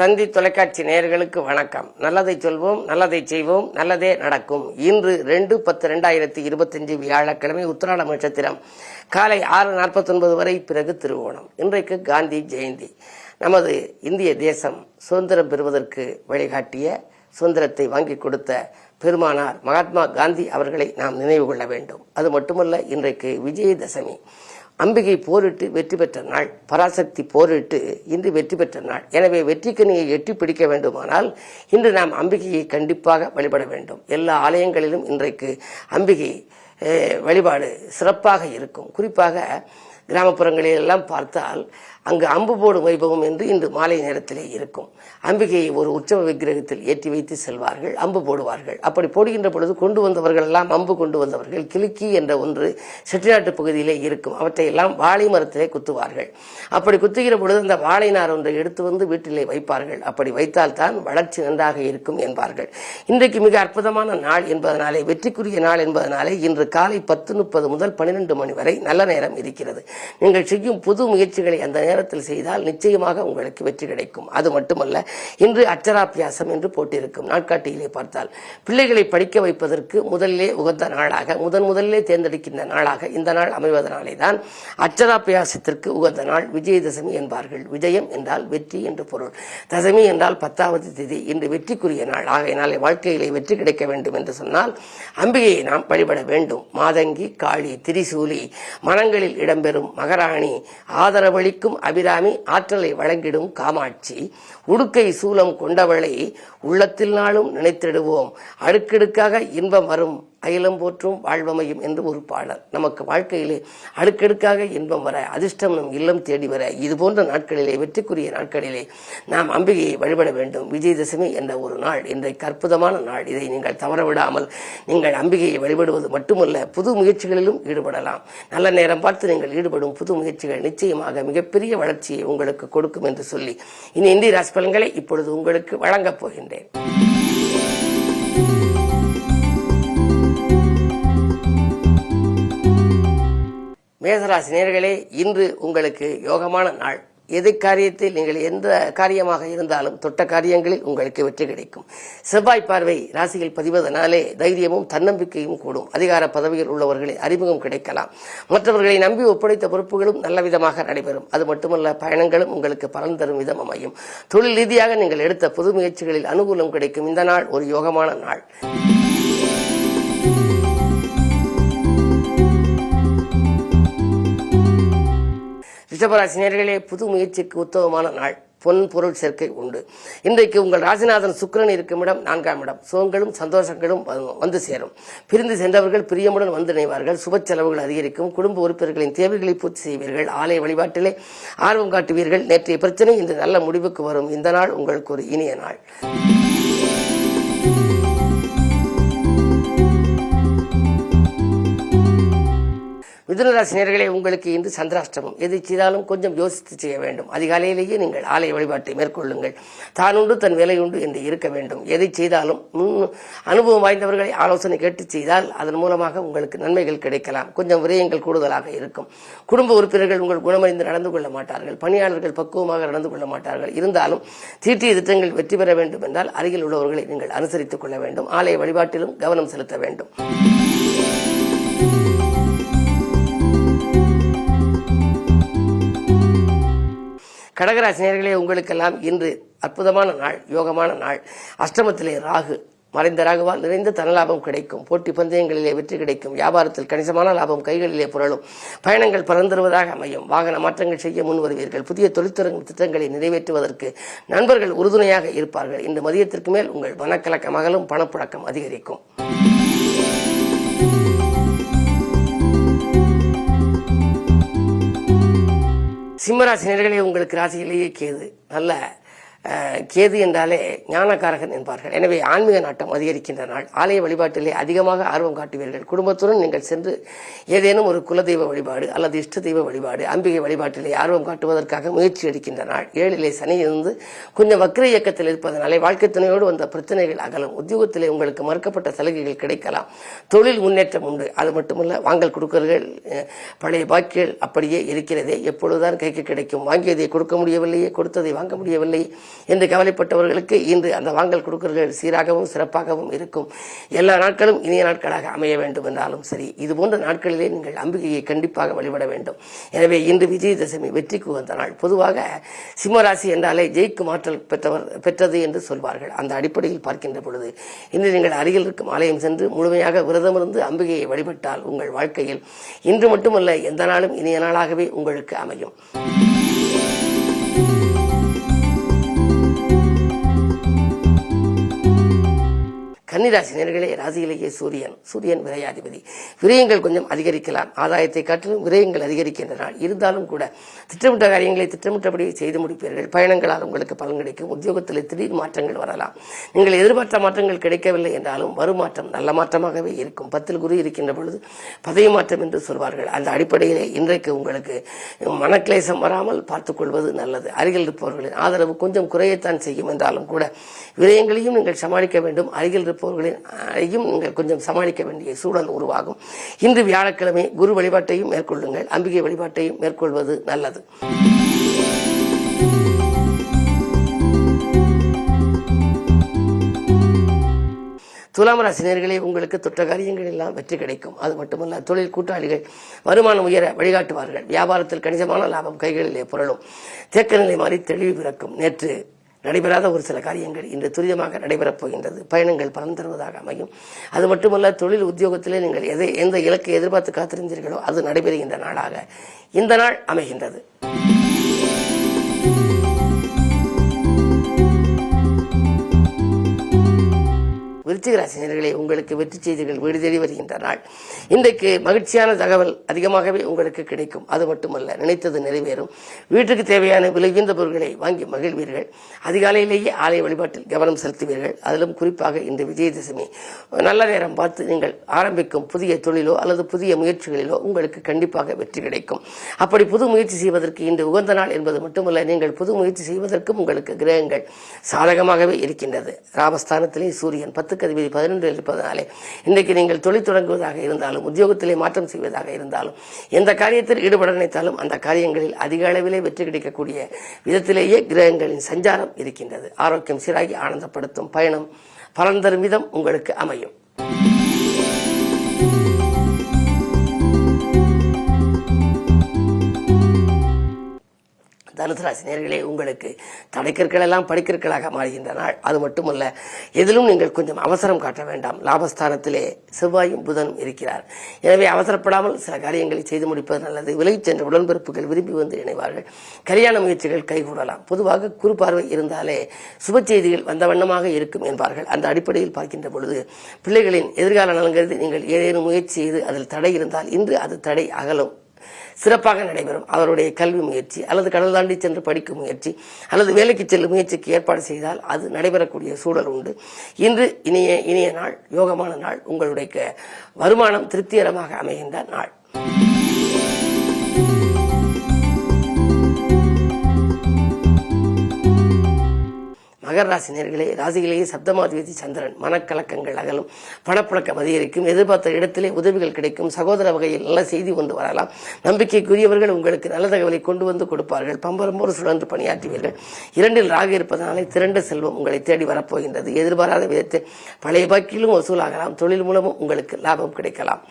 தந்தி தொலைக்காட்சி நேயர்களுக்கு வணக்கம். நல்லதை சொல்வோம், நல்லதை செய்வோம், நல்லதே நடக்கும். இன்று 2/10/2025 வியாழக்கிழமை, உத்திராட நட்சத்திரம், காலை 6:49 வரை, பிறகு திருவோணம். இன்றைக்கு காந்தி ஜெயந்தி. நமது இந்திய தேசம் சுதந்திரம் பெறுவதற்கு வழிகாட்டிய, சுதந்திரத்தை வாங்கி கொடுத்த பெருமானார் மகாத்மா காந்தி அவர்களை நாம் நினைவு கொள்ள வேண்டும். அது மட்டுமல்ல, இன்றைக்கு விஜயதசமி. அம்பிகை போரிட்டு வெற்றி பெற்ற நாள், பராசக்தி போரிட்டு இன்று வெற்றி பெற்ற நாள். எனவே வெற்றிக்கனியை எட்டி பிடிக்க வேண்டுமானால் இன்று நாம் அம்பிகையை கண்டிப்பாக வழிபட வேண்டும். எல்லா ஆலயங்களிலும் இன்றைக்கு அம்பிகை வழிபாடு சிறப்பாக இருக்கும். குறிப்பாக கிராமப்புறங்களில் எல்லாம் பார்த்தால் அங்கு அம்பு போடும் வைபவம் என்று இன்று மாலை நேரத்திலே இருக்கும். அம்பிகையை ஒரு உற்சவ விக்கிரகத்தில் ஏற்றி வைத்து செல்வார்கள், அம்பு போடுவார்கள். அப்படி போடுகின்ற பொழுது கொண்டு வந்தவர்கள் எல்லாம், அம்பு கொண்டு வந்தவர்கள், கிளிக்கி என்ற ஒன்று செட்டிநாட்டு பகுதியிலே இருக்கும், அவற்றை எல்லாம் வாழை மரத்திலே குத்துவார்கள். அப்படி குத்துகிற பொழுது அந்த வாழை நார் ஒன்றை எடுத்து வந்து வீட்டிலே வைப்பார்கள். அப்படி வைத்தால்தான் வளர்ச்சி நன்றாக இருக்கும் என்பார்கள். இன்றைக்கு மிக அற்புதமான நாள் என்பதனாலே, வெற்றிக்குரிய நாள் என்பதனாலே, இன்று காலை 10:30 முதல் 12 மணி வரை நல்ல நேரம் இருக்கிறது. நீங்கள் செய்யும் புது முயற்சிகளை அந்த நேரத்தில் செய்தால் நிச்சயமாக உங்களுக்கு வெற்றி கிடைக்கும். அது மட்டுமல்ல, இன்று அட்சராபியாசம் என்று போட்டிருக்கும். நாட்காட்டியிலே பார்த்தால் பிள்ளைகளை படிக்க வைப்பதற்கு முதலிலே உகந்த நாளாக, முதலிலே தேர்ந்தெடுக்கின்ற நாளாக இந்த நாள் அமைவதனாலே தான் அட்சராபியாசத்திற்கு உகந்த நாள் விஜயதசமி என்பார்கள். விஜயம் என்றால் வெற்றி என்று பொருள், தசமி என்றால் 10வது திதி. இன்று வெற்றிக்குரிய நாள். ஆகையினாலே வாழ்க்கையிலே வெற்றி கிடைக்க வேண்டும் என்று சொன்னால் அம்பிகையை நாம் வழிபட வேண்டும். மாதங்கி, காளி, திரிசூலி, மனங்களில் இடம்பெறும் மகராணி, ஆதரவளிக்கும் அபிராமி, ஆற்றலை வழங்கிடும் காமாட்சி, உடுக்கை சூலம் கொண்டவளை உள்ளத்தில் நாளும் நினைத்திடுவோம், அடுக்கடுக்காக இன்பம் வரும் அகிலம் போற்றும் வாழ்வமையும் என்று ஒரு பாடல். நமக்கு வாழ்க்கையிலே அடுக்கடுக்காக இன்பம் வர, அதிர்ஷ்டம் நம் இல்லம் தேடி வர, இது போன்ற நாட்களிலே, வெற்றிக்குரிய நாட்களிலே நாம் அம்பிகையை வழிபட வேண்டும். விஜயதசமி என்ற ஒரு நாள் இன்றைக்கு அற்புதமான நாள். இதை நீங்கள் தவறவிடாமல் நீங்கள் அம்பிகையை வழிபடுவது மட்டுமல்ல, புது முயற்சிகளிலும் ஈடுபடலாம். நல்ல நேரம் பார்த்து நீங்கள் ஈடுபடும் புது முயற்சிகள் நிச்சயமாக மிகப்பெரிய வளர்ச்சியை உங்களுக்கு கொடுக்கும் என்று சொல்லி இனி இந்திய ராசி பலன்களை இப்பொழுது உங்களுக்கு வழங்கப் போகின்றேன். மேசராசி நேயர்களே, இன்று உங்களுக்கு யோகமான நாள். எது காரியத்தில் நீங்கள் எந்த காரியமாக இருந்தாலும் தொட்ட காரியங்களில் உங்களுக்கு வெற்றி கிடைக்கும். செவ்வாய் பார்வை ராசியில் பதிவதனாலே தைரியமும் தன்னம்பிக்கையும் கூடும். அதிகார பதவியில் உள்ளவர்களை அறிமுகம் கிடைக்கலாம். மற்றவர்களை நம்பி ஒப்படைத்த பொறுப்புகளும் நல்ல விதமாக நடைபெறும். அது மட்டுமல்ல, பயணங்களும் உங்களுக்கு பலன் தரும் விதம் அமையும். தொழில் ரீதியாக நீங்கள் எடுத்த புது முயற்சிகளில் அனுகூலம் கிடைக்கும். இந்த நாள் ஒரு யோகமான நாள். ரிஷபராசி நேயர்களே, புது முயற்சிக்கு உத்தமமான நாள். பொன் பொருள் சேர்க்கை உண்டு. இன்றைக்கு உங்கள் ராசிநாதன் சுக்கிரன் இருக்கும் இடம் 4ஆம் இடம். சுகங்களும் சந்தோஷங்களும் வந்து சேரும். பிரிந்து சென்றவர்கள் பிரியமுடன் வந்து இணைவார்கள். சுப செலவுகள் அதிகரிக்கும். குடும்ப உறுப்பினர்களின் தேவைகளை பூர்த்தி செய்வீர்கள். ஆலய வழிபாட்டிலே ஆர்வம் காட்டுவீர்கள். நேற்றைய பிரச்சனை இன்று நல்ல முடிவுக்கு வரும். இந்த நாள் உங்களுக்கு ஒரு இனிய நாள். மிதுனராசி நேயர்களே, உங்களுக்கு இன்று சந்திராஷ்டமம். எதை செய்தாலும் கொஞ்சம் யோசித்து செய்ய வேண்டும். அதிகாலையிலேயே நீங்கள் ஆலய வழிபாட்டை மேற்கொள்ளுங்கள். தானுண்டு தன் வேலையுண்டு என்று இருக்க வேண்டும். எதை செய்தாலும் அனுபவம் வாய்ந்தவர்களை ஆலோசனை கேட்டு செய்தால் அதன் மூலமாக உங்களுக்கு நன்மைகள் கிடைக்கலாம். கொஞ்சம் விரயங்கள் கூடுதலாக இருக்கும். குடும்ப உறுப்பினர்கள் உங்கள் குணமறிந்து நடந்து கொள்ள மாட்டார்கள். பணியாளர்கள் பக்குவமாக நடந்து கொள்ள மாட்டார்கள். இருந்தாலும் தீட்டிய திட்டங்கள் வெற்றி பெற வேண்டும் என்றால் அருகில் உள்ளவர்களை நீங்கள் அனுசரித்துக் கொள்ள வேண்டும். ஆலய வழிபாட்டிலும் கவனம் செலுத்த வேண்டும். கடகராசி நேயர்களே, உங்களுக்கெல்லாம் இன்று அற்புதமான நாள், யோகமான நாள். அஷ்டமத்திலே ராகு, மறைந்த ராகுவால் நிறைந்த தனலாபம் கிடைக்கும். போட்டி பந்தயங்களிலே வெற்றி கிடைக்கும். வியாபாரத்தில் கணிசமான லாபம் கைகளிலே புரளும். பயணங்கள் பறந்துருவதாக அமையும். வாகன மாற்றங்கள் செய்ய முன் வருவீர்கள். புதிய தொழிற்துறை திட்டங்களை நிறைவேற்றுவதற்கு நண்பர்கள் உறுதுணையாக இருப்பார்கள். இந்த மதியத்திற்கு மேல் உங்கள் மனக்கலக்கம் அகலும், பணப்புழக்கம் அதிகரிக்கும். சிம்மராசி நேயர்களே, உங்களுக்கு ராசியிலேயே கேது. நல்ல கேது என்றாலே ஞானக்காரகன் என்பார்கள். எனவே ஆன்மீக நாட்டம் அதிகரிக்கின்ற நாள். ஆலய வழிபாட்டிலே அதிகமாக ஆர்வம் காட்டுவீர்கள். குடும்பத்துடன் நீங்கள் சென்று ஏதேனும் ஒரு குலதெய்வ வழிபாடு அல்லது இஷ்ட தெய்வ வழிபாடு, அம்பிகை வழிபாட்டிலே ஆர்வம் காட்டுவதற்காக முயற்சி எடுக்கின்ற நாள். 7லே சனி இருந்து கொஞ்சம் வக்ர இயக்கத்தில் இருப்பதனாலே வாழ்க்கை துணையோடு வந்த பிரச்சனைகள் அகலும். உத்தியோகத்திலே உங்களுக்கு மறுக்கப்பட்ட சலுகைகள் கிடைக்கலாம். தொழில் முன்னேற்றம் உண்டு. அது மட்டுமல்ல, வாங்கல் கொடுக்கல்கள், பழைய பாக்கிகள் அப்படியே இருக்கிறதே. எப்பொழுதுதான் கைக்கு கிடைக்கும். வாங்கியதை கொடுக்க முடியவில்லையே, கொடுத்ததை வாங்க முடியவில்லை, என்று கவலைப்பட்டவர்களுக்கு இன்று அந்த வாங்கல் கொடுக்கல்கள் சீராகவும் சிறப்பாகவும் இருக்கும். எல்லா நாட்களும் இனிய நாட்களாக அமைய வேண்டும் என்றாலும் சரி, இது போன்ற நாட்களிலே நீங்கள் அம்பிகையை கண்டிப்பாக வழிபட வேண்டும். எனவே இன்று விஜயதசமி வெற்றிக்கு வந்த நாள். பொதுவாக சிம்மராசி என்றாலே ஜெயிக்கும் ஆற்றல் பெற்றது என்று சொல்வார்கள். அந்த அடிப்படையில் பார்க்கின்ற பொழுது இன்று நீங்கள் அருகில் இருக்கும் ஆலயம் சென்று முழுமையாக விரதமிருந்து அம்பிகையை வழிபட்டால் உங்கள் வாழ்க்கையில் இன்று மட்டுமல்ல எந்த நாளும் இனிய நாளாகவே உங்களுக்கு அமையும். கன்னிராசி நேயர்களே, ராசியிலேயே சூரியன் விரையாதிபதி. விரயங்கள் கொஞ்சம் அதிகரிக்கலாம். ஆதாயத்தை காட்டிலும் விரயங்கள் அதிகரிக்கின்ற நாள். இருந்தாலும் கூட திட்டமிட்ட காரியங்களை திட்டமிட்டபடி செய்து முடிப்பீர்கள். பயணங்களால் உங்களுக்கு பலன் கிடைக்கும். உத்தியோகத்தில் திடீர் மாற்றங்கள் வரலாம். நீங்கள் எதிர்பார்த்த மாற்றங்கள் கிடைக்கவில்லை என்றாலும் வருமாற்றம் நல்ல மாற்றமாகவே இருக்கும். 10 குரு இருக்கின்ற பொழுது பதவி மாற்றம் என்று சொல்வார்கள். அந்த அடிப்படையிலே இன்றைக்கு உங்களுக்கு மனக்லேசம் வராமல் பார்த்துக் கொள்வது நல்லது. அருகில் இருப்பவர்களின் ஆதரவு கொஞ்சம் குறையத்தான் செய்யும் என்றாலும் கூட விரயங்களையும் நீங்கள் சமாளிக்க வேண்டும். அருகில் இருப்பவர்களையும் நீங்கள் கொஞ்சம் சமாளிக்க வேண்டிய சூழல் உருவாகும். இன்று வியாழக்கிழமை குரு வழிபாட்டையும் மேற்கொள்ளுங்கள். அம்பிகை வழிபாட்டையும் மேற்கொள்வது நல்லது. துலாம் ராசி நேயர்களே, உங்களுக்கு தொட்ட காரியங்கள் எல்லாம் வெற்றி கிடைக்கும். அது மட்டுமல்ல, தொழில் கூட்டாளிகள் வருமானம் உயர வழிகாட்டுவார்கள். வியாபாரத்தில் கணிசமான லாபம் கைகளிலே புரளும். தேக்க நிலை மாறி தெளிவு பிறக்கும். நேற்று நடைபெறாத ஒரு சில காரியங்கள் இன்று துரிதமாக நடைபெறப் போகின்றது. பயணங்கள் பலன் தருவதாக அமையும். அது மட்டுமல்ல, தொழில் உத்தியோகத்திலே நீங்கள் எந்த இலக்கை எதிர்பார்த்து காத்திருந்தீர்களோ அது நடைபெறுகின்ற நாளாக இந்த நாள் அமைகின்றது. விருச்சிக ராசி நேயர்களே, உங்களுக்கு வெற்றி செய்திகள் வீடு தேடி வருகின்ற நாள். இன்றைக்கு மகிழ்ச்சியான தகவல் அதிகமாகவே உங்களுக்கு கிடைக்கும். அது மட்டுமல்ல, நினைத்தது நிறைவேறும். வீட்டுக்கு தேவையான விலையுந்த பொருட்களை வாங்கி மகிழ்வீர்கள். அதிகாலையிலேயே ஆலய வழிபாட்டில் கவனம் செலுத்துவீர்கள். அதிலும் குறிப்பாக இந்த விஜயதசமி நல்ல நேரம் பார்த்து நீங்கள் ஆரம்பிக்கும் புதிய தொழிலோ அல்லது புதிய முயற்சிகளிலோ உங்களுக்கு கண்டிப்பாக வெற்றி கிடைக்கும். அப்படி புது முயற்சி செய்வதற்கு இன்று உகந்த நாள் என்பது மட்டுமல்ல, நீங்கள் புது முயற்சி செய்வதற்கும் உங்களுக்கு கிரகங்கள் சாதகமாகவே இருக்கின்றது. ராமஸ்தானத்திலே சூரியன் 10 அதிபதி 11 இருப்பதனாலே இன்றைக்கு நீங்கள் தொழில் தொடங்குவதாக இருந்தாலும் உத்தியோகத்திலே மாற்றம் செய்வதாக இருந்தாலும் எந்த காரியத்தில் ஈடுபட நினைத்தாலும் அந்த காரியங்களில் அதிக அளவிலே வெற்றி கிடைக்கக்கூடிய விதத்திலேயே கிரகங்களின் சஞ்சாரம் இருக்கின்றது. ஆரோக்கியம் சீராகி ஆனந்தப்படுத்தும் பயணம் பலன் தரும் விதம் உங்களுக்கு அமையும். தனுசு ராசி நேயர்களே, உங்களுக்கு தடைக்கற்கள் எல்லாம் படிக்கற்களாக மாறுகின்ற நாள். அது மட்டுமல்ல, எதிலும் நீங்கள் கொஞ்சம் அவசரம் காட்ட வேண்டாம். லாபஸ்தானத்திலே செவ்வாயும் புதனும் இருக்கிறார். எனவே அவசரப்படாமல் சில காரியங்களை செய்து முடிப்பது நல்லது. விலகிச் சென்ற உடன்பிறப்புகள் விரும்பி வந்து இணைவார்கள். கல்யாண முயற்சிகள் கைகூடலாம். பொதுவாக குறு பார்வை இருந்தாலே சுப செய்திகள் வந்த வண்ணமாக இருக்கும் என்பார்கள். அந்த அடிப்படையில் பார்க்கின்ற பொழுது பிள்ளைகளின் எதிர்கால நலன்கிறது நீங்கள் ஏதேனும் முயற்சி செய்து அதில் தடை இருந்தால் இன்று அது தடை அகலும். சிறப்பாக நடைபெறும். அவருடைய கல்வி முயற்சி அல்லது கடல் தாண்டி சென்று படிக்கும் முயற்சி அல்லது வேலைக்கு செல்லும் முயற்சிக்கு ஏற்பாடு செய்தால் அது நடைபெறக்கூடிய சூழல் உண்டு. இன்று இனிய நாள், யோகமான நாள். உங்களுடைய வருமானம் திருப்திகரமாக அமைகின்ற நாள். மகர ராசி நேயர்களே, ராசியிலேயே சப்தமாதிபதி சந்திரன். மனக்கலக்கங்கள் அகலும். பணப்புழக்கம் அதிகரிக்கும். எதிர்பார்த்த இடத்திலே உதவிகள் கிடைக்கும். சகோதர வகையில் நல்ல செய்தி கொண்டு வரலாம். நம்பிக்கைக்குரியவர்கள் உங்களுக்கு நல்ல தகவலை கொண்டு வந்து கொடுப்பார்கள். பம்பரம்போடு சுழன்று பணியாற்றுவீர்கள். 2 ராகு இருப்பதனாலே திரண்ட செல்வம் உங்களை தேடி வரப்போகின்றது. எதிர்பாராத விதத்தில் பழைய பாக்கிலும் வசூலாகலாம். தொழில் மூலமும் உங்களுக்கு லாபம் கிடைக்கலாம்.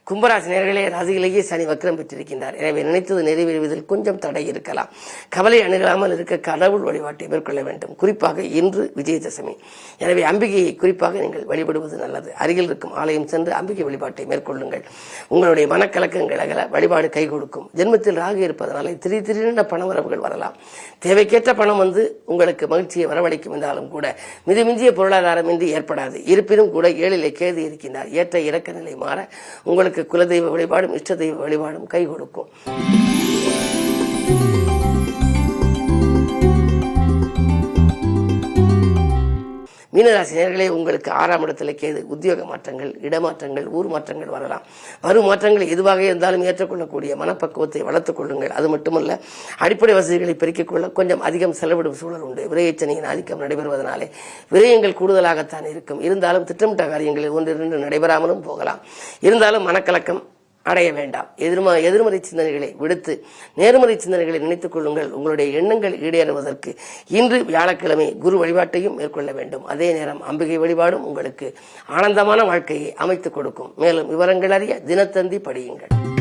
கும்பராசி நேயர்களே, ராசியிலேயே சனி வக்ரம் பெற்றிருக்கின்றார். எனவே நினைத்தது நிறைவேறுவதில் கொஞ்சம் தடை இருக்கலாம். கவலை அணுகாமல் இருக்க கடவுள் வழிபாட்டை மேற்கொள்ள வேண்டும். குறிப்பாக இன்று விஜயதசமி. எனவே அம்பிகையை குறிப்பாக நீங்கள் வழிபடுவது நல்லது. அருகில் இருக்கும் ஆலயம் சென்று அம்பிகை வழிபாட்டை மேற்கொள்ளுங்கள். உங்களுடைய மனக்கலக்கங்கள் அகல வழிபாடு கை கொடுக்கும். ஜென்மத்தில் ராகு இருப்பதனாலே திடீரென பணவரவுகள் வரலாம். தேவைக்கேற்ற பணம் வந்து உங்களுக்கு மகிழ்ச்சியை வரவழைக்கும் என்றாலும் கூட மிதமிஞ்சிய பொருளாதாரம் இன்றி ஏற்படாது. இருப்பினும் கூட 7 கேது இருக்கின்றார். ஏற்ற இறக்க நிலை மாற உங்களுக்கு குலதெய்வ வழிபாடும் இஷ்ட தெய்வ வழிபாடும் கை கொடுக்கும். மீனராசி நேயர்களே, உங்களுக்கு 6ஆம் இடத்துல கேது. உத்தியோக மாற்றங்கள், இடமாற்றங்கள், ஊர் மாற்றங்கள் வரலாம். வரும் மாற்றங்கள் எதுவாக இருந்தாலும் ஏற்றுக்கொள்ளக்கூடிய மனப்பக்குவத்தை வளர்த்துக் கொள்ளுங்கள். அது மட்டுமல்ல, அடிப்படை வசதிகளை பெருக்கிக் கொள்ள கொஞ்சம் அதிகம் செலவிடும் சூழல் உண்டு. விரயச்சனியின் ஆதிக்கம் நடைபெறுவதனாலே விரயங்கள் கூடுதலாகத்தான் இருக்கும். இருந்தாலும் திட்டமிட்ட காரியங்களில் 1-2 நடைபெறாமலும் போகலாம். இருந்தாலும் மனக்கலக்கம் அடைய வேண்டாம். எதிர்மறை சிந்தனைகளை விடுத்து நேர்மறை சிந்தனைகளை நினைத்துக் கொள்ளுங்கள். உங்களுடைய எண்ணங்கள் ஈடேறுவதற்கு இன்று வியாழக்கிழமை குரு வழிபாட்டையும் மேற்கொள்ள வேண்டும். அதே நேரம் அம்பிகை வழிபாடும் உங்களுக்கு ஆனந்தமான வாழ்க்கையை அமைத்துக் கொடுக்கும். மேலும் விவரங்கள் அறிய தினத்தந்தி படியுங்கள்.